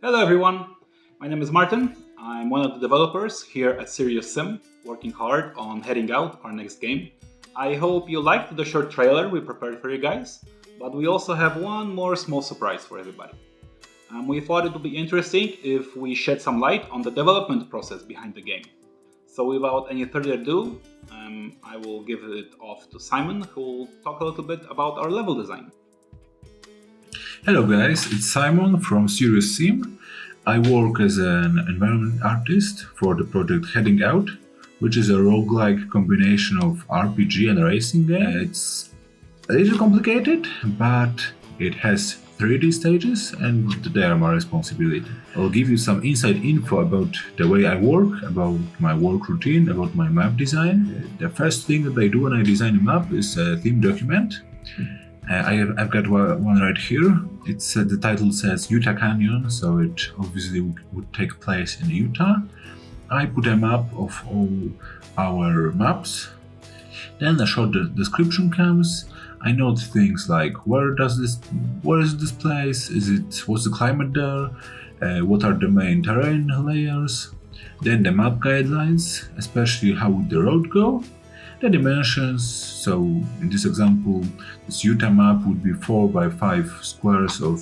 Hello everyone, my name is Martin. I'm one of the developers here at Serious Sim, working hard on heading out our next game. I hope you liked the short trailer we prepared for you guys, but we also have one more small surprise for everybody. We thought it would be interesting if we shed some light on the development process behind the game. So without any further ado, I will give it off to Simon, who will talk a little bit about our level design. Hello guys, it's Simon from Serious Sim. I work as an environment artist for the project Heading Out, which is a roguelike combination of RPG and racing game. It's a little complicated, but it has 3D stages and they are my responsibility. I'll give you some inside info about the way I work, about my work routine, about my map design. The first thing that I do when I design a map is a theme document. I've got one right here. It's the title says Utah Canyon, so it obviously would take place in Utah. I put a map of all our maps. Then a short description comes. I note things like where is this place? What's the climate there? What are the main terrain layers? Then the map guidelines, especially how would the road go. The dimensions, so in this example, this Utah map would be 4 by 5 squares of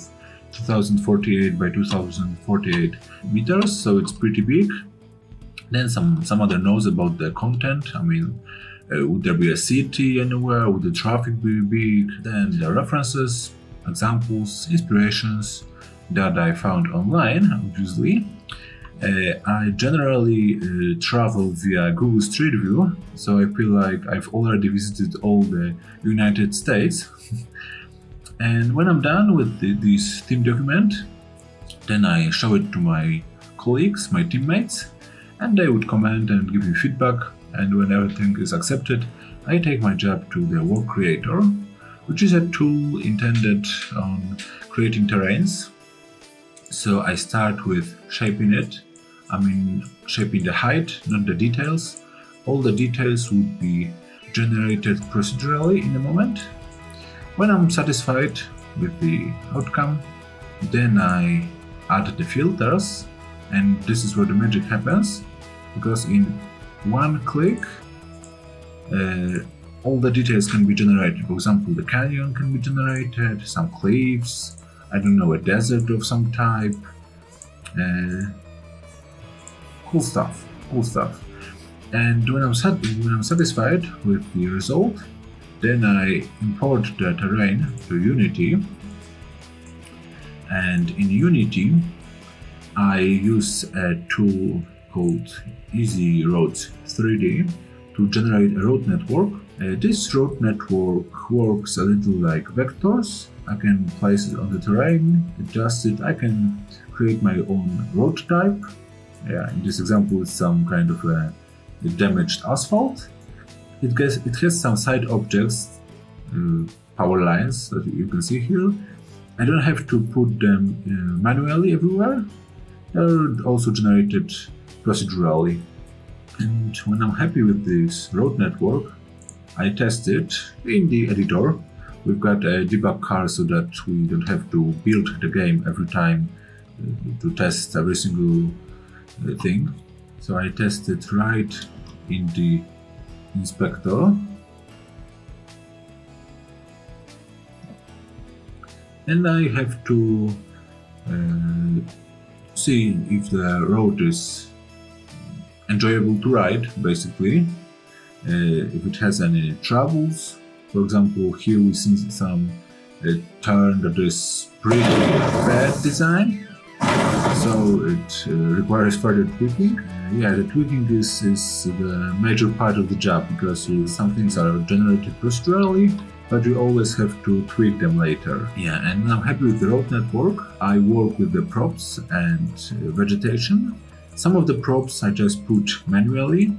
2048 by 2048 meters, so it's pretty big. Then some other notes about the content. I mean, would there be a city anywhere? Would the traffic be big? Then the references, examples, inspirations that I found online, obviously. I generally travel via Google Street View, so I feel like I've already visited all the United States. And when I'm done with this theme document, then I show it to my colleagues, my teammates, and they would comment and give me feedback. And when everything is accepted, I take my job to the Work Creator, which is a tool intended on creating terrains. So I start with shaping it. Shaping the height, not the details. All the details would be generated procedurally in a moment. When I'm satisfied with the outcome, then I add the filters, and this is where the magic happens, because in one click, all the details can be generated. For example, the canyon can be generated, some cliffs, a desert of some type. Cool stuff. And when I'm satisfied with the result, then I import the terrain to Unity. And in Unity, I use a tool called Easy Roads 3D to generate a road network. This road network works a little like vectors. I can place it on the terrain, adjust it. I can create my own road type. In this example, it's some kind of a damaged asphalt. It has some side objects, power lines that you can see here. I don't have to put them manually everywhere. They're also generated procedurally. And when I'm happy with this road network, I test it in the editor. We've got a debug car so that we don't have to build the game every time to test every single thing. So I test it right in the inspector. And I have to see if the road is enjoyable to ride, basically. If it has any troubles. For example, here we see some turn that is pretty bad design. So it requires further tweaking. The tweaking is the major part of the job, because some things are generated procedurally, but you always have to tweak them later. And when I'm happy with the road network, I work with the props and vegetation. Some of the props I just put manually.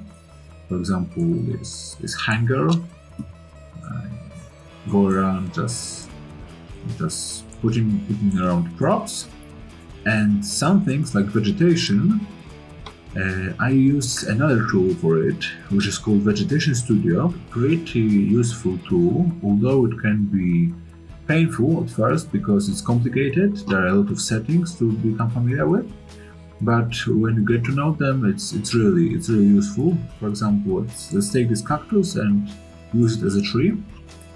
For example, this hanger. I go around just putting around props. And some things like vegetation, I use another tool for it, which is called Vegetation Studio. Pretty useful tool, although it can be painful at first because it's complicated. There are a lot of settings to become familiar with. But when you get to know them, it's really useful. For example, let's take this cactus and use it as a tree.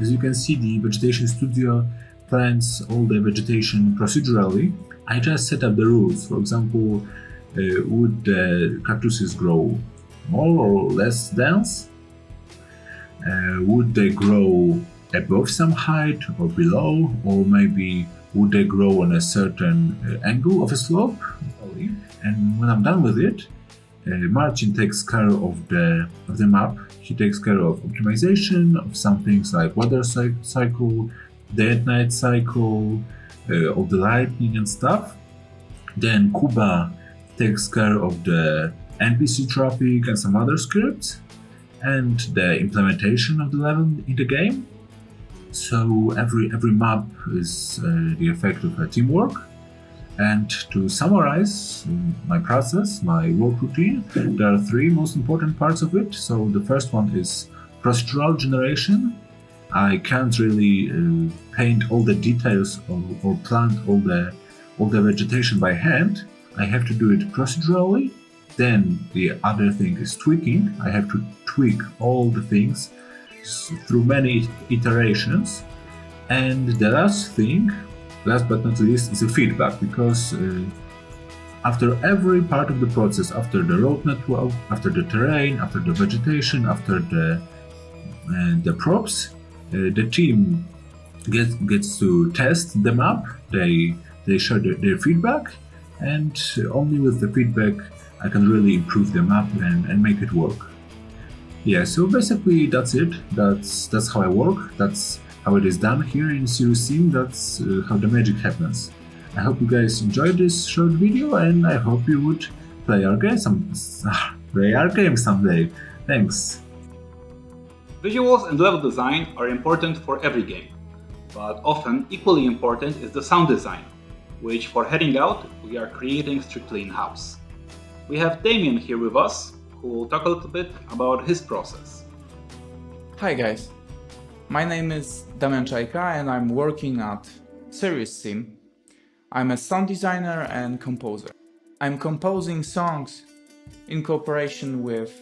As you can see, the Vegetation Studio plants all the vegetation procedurally. I just set up the rules. For example, would the cactuses grow more or less dense? Would they grow above some height or below, or maybe would they grow on a certain angle of a slope? And when I'm done with it, Marcin takes care of the map. He takes care of optimization of some things like weather cycle, day and night cycle, of the lightning and stuff. Then Kuba takes care of the NPC traffic and some other scripts, and the implementation of the level in the game. So every map is the effect of a teamwork. And to summarize my process, my work routine, there are three most important parts of it. So the first one is procedural generation. I can't really paint all the details or plant all the vegetation by hand. I have to do it procedurally. Then the other thing is tweaking. I have to tweak all the things through many iterations. And the last thing, last but not least, is a feedback, because after every part of the process, after the road network, after the terrain, after the vegetation, after the props, the team gets to test the map. They share their feedback, and only with the feedback I can really improve the map and make it work. Yeah, so basically that's it. That's how I work. That's how it is done here in Serious Sim. That's how the magic happens. I hope you guys enjoyed this short video, and I hope you would play our game someday. Thanks. Visuals and level design are important for every game, but often equally important is the sound design, which for Heading Out we are creating strictly in-house. We have Damien here with us, who will talk a little bit about his process. Hi guys, my name is Damian Czajka and I'm working at Serious Sim. I'm a sound designer and composer. I'm composing songs in cooperation with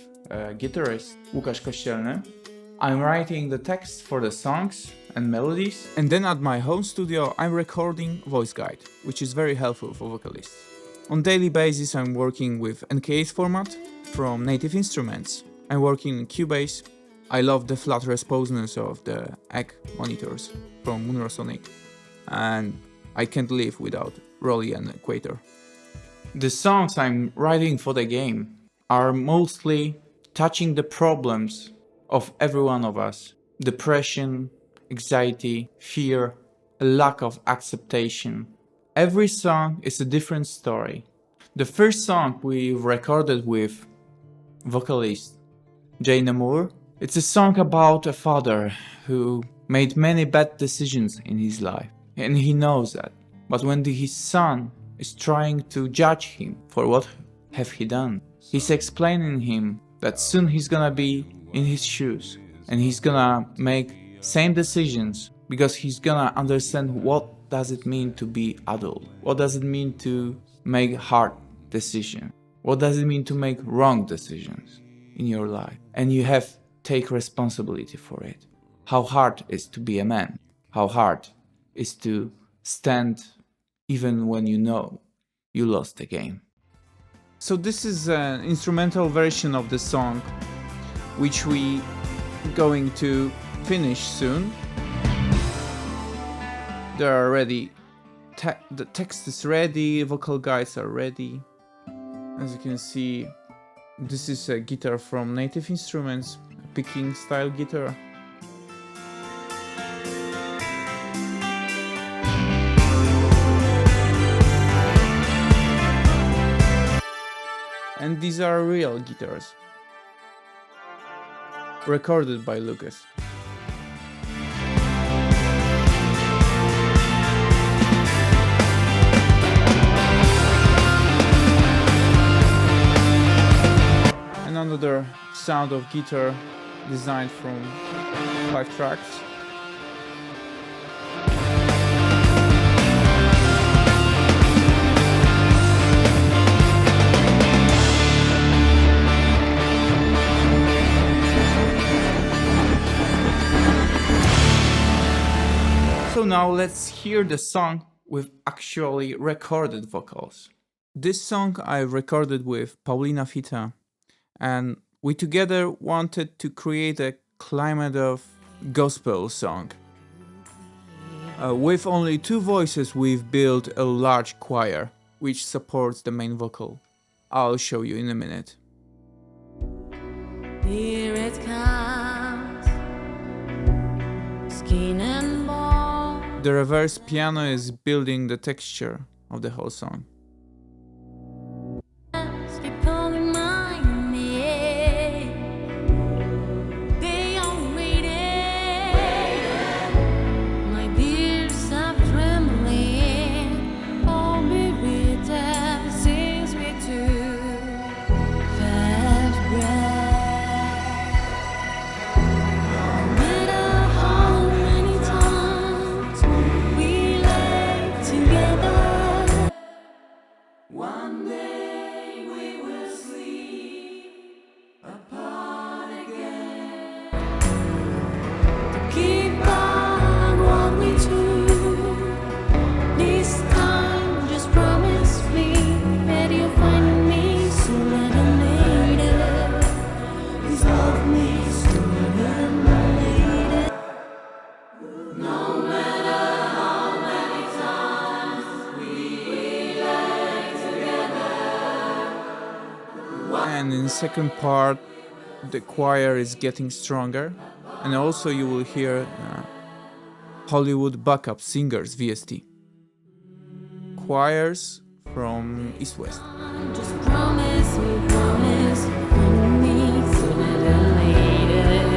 guitarist Łukasz Kościelny. I'm writing the text for the songs and melodies, and then at my home studio I'm recording voice guide, which is very helpful for vocalists. On daily basis I'm working with NKS format from Native Instruments. I'm working in Cubase. I love the flat responsiveness of the egg monitors from Moonrosonic, and I can't live without Rolly and Equator. The songs I'm writing for the game are mostly touching the problems of every one of us. Depression, anxiety, fear, a lack of acceptation. Every song is a different story. The first song we recorded with vocalist Jay Moore, it's a song about a father who made many bad decisions in his life, and he knows that. But when his son is trying to judge him for what have he done, he's explaining him that soon he's gonna be in his shoes and he's gonna make same decisions, because he's gonna understand what does it mean to be adult, what does it mean to make hard decisions, what does it mean to make wrong decisions in your life, and you have to take responsibility for it. How hard is to be a man, how hard is to stand even when you know you lost the game. So this is an instrumental version of the song which we going to finish soon. They are ready, the text is ready, vocal guides are ready. As you can see, this is a guitar from Native Instruments, a picking style guitar. And these are real guitars, recorded by Lucas. And another sound of guitar designed from 5 tracks. So now let's hear the song with actually recorded vocals. This song I recorded with Paulina Fita, and we together wanted to create a climate of gospel song. With only two voices, we've built a large choir, which supports the main vocal. I'll show you in a minute. Here it comes, skin and bone. The reverse piano is building the texture of the whole song. Keep calling my name. They are waiting. My dear, stop trembling. Hold me with them, sings me to fast breath. No matter how many times we lay together, one day we will sleep apart again. To keep on what we do, this time just promise me that you'll find me sooner than later. Please love me sooner than later. No matter how many times we lay together. And in the second part, the choir is getting stronger, and also you will hear Hollywood backup singers VST. Choirs from East West. Just promise me, find me sooner than later.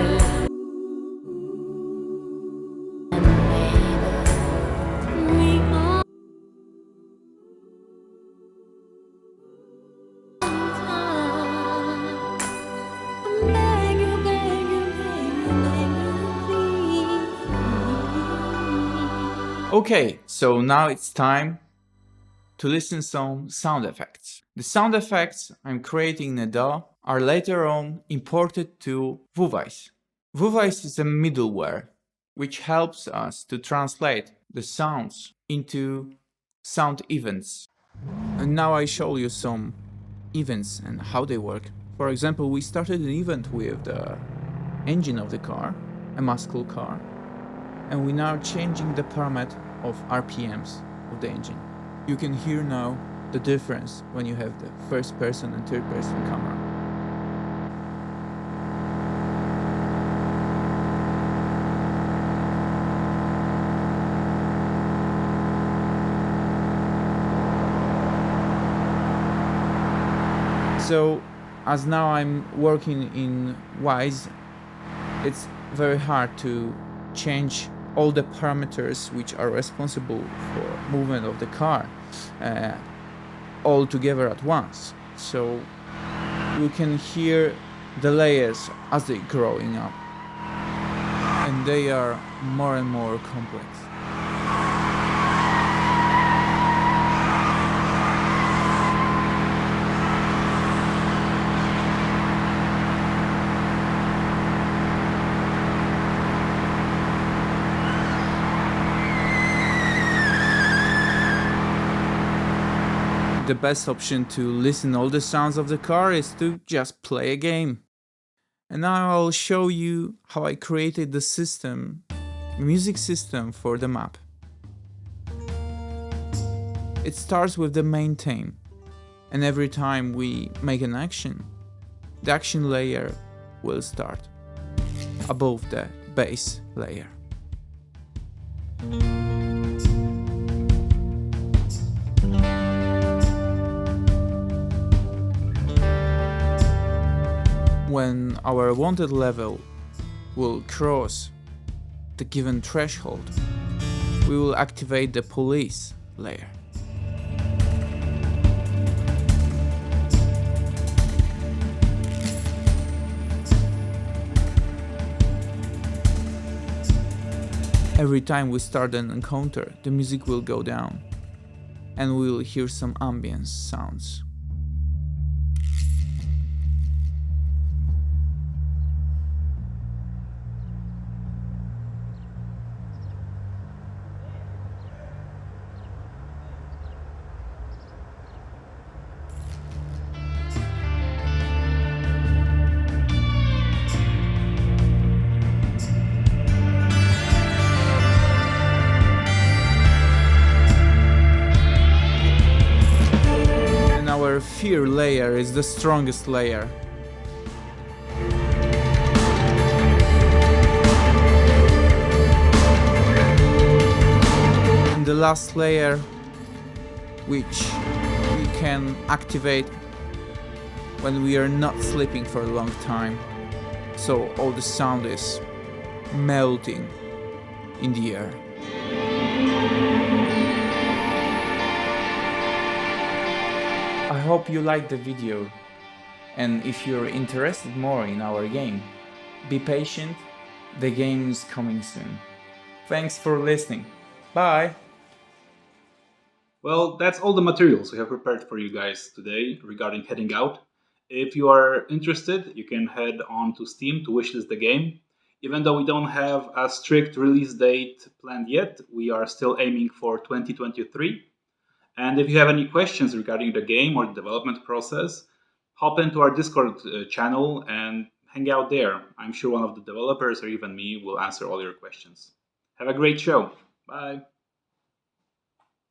We are I'm begging, please. Okay, so now it's time to listen some sound effects. The sound effects I'm creating in a DAW are later on imported to Vuvice. Vuvice is a middleware which helps us to translate the sounds into sound events. And now I show you some events and how they work. For example, we started an event with the engine of the car, a muscle car, and we're now changing the parameter of RPMs of the engine. You can hear now the difference when you have the first person and third person camera. So, as now I'm working in Wise, it's very hard to change all the parameters which are responsible for movement of the car all together at once. So you can hear the layers as they're growing up, and they are more and more complex. The best option to listen all the sounds of the car is to just play a game. And now I'll show you how I created the system, music system for the map. It starts with the main theme, and every time we make an action, the action layer will start above the base layer. When our wanted level will cross the given threshold, we will activate the police layer. Every time we start an encounter, the music will go down, and we will hear some ambience sounds. here layer is the strongest layer. And the last layer, which we can activate when we are not sleeping for a long time, so all the sound is melting in the air. I hope you liked the video, and if you're interested more in our game, be patient, the game is coming soon. Thanks for listening. Bye! Well, that's all the materials we have prepared for you guys today regarding Heading Out. If you are interested, you can head on to Steam to wishlist the game. Even though we don't have a strict release date planned yet, we are still aiming for 2023. And if you have any questions regarding the game or the development process, hop into our Discord channel and hang out there. I'm sure one of the developers or even me will answer all your questions. Have a great show. Bye.